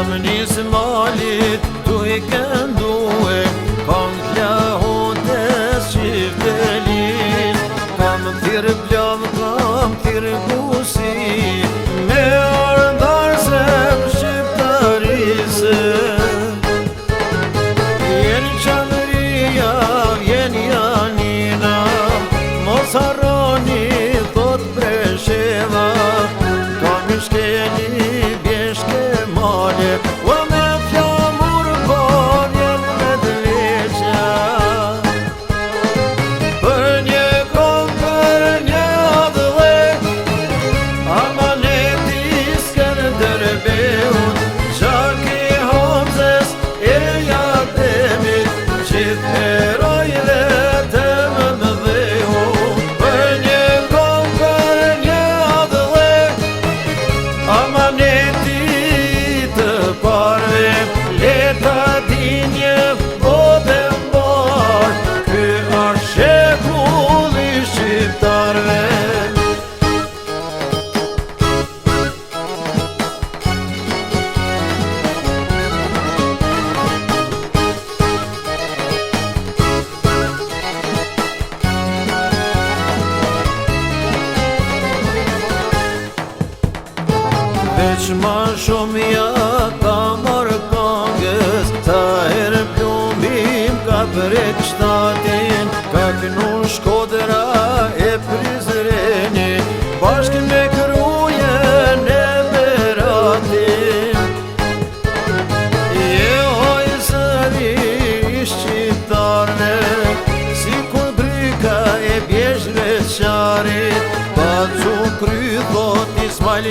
Kam nisë malit, tu I këndue, kam t'lahotes qiftelin. Kam thirë plam, kam thirë gusi, me ardar zem shqiptarise. Vjen qandria, vjen Janina, mos harroni thot Presheva. Kam I shkeni bjeshke male, o me flamur po vjen me dleqa. Për një kom, për një adhe, amaneti Skënderbeut, Gjaki Hamzes e Jademit, gjithë herojve të më mëdhehu. Për një kom, për një adhe, amaneti të parve, leta dinje bote mbar, ky është shekulli shqiptarve. Veç ma shumë ja ka marrë kangës, sa herë plumbim ka prek shtatin, ka kënu Shkodra e Prizreni, bashkë me Krujen e Beratin. Jehoj zëri I shqiptarve, si kur bryka e bjeshve qarit, pa cu kry thot Ismail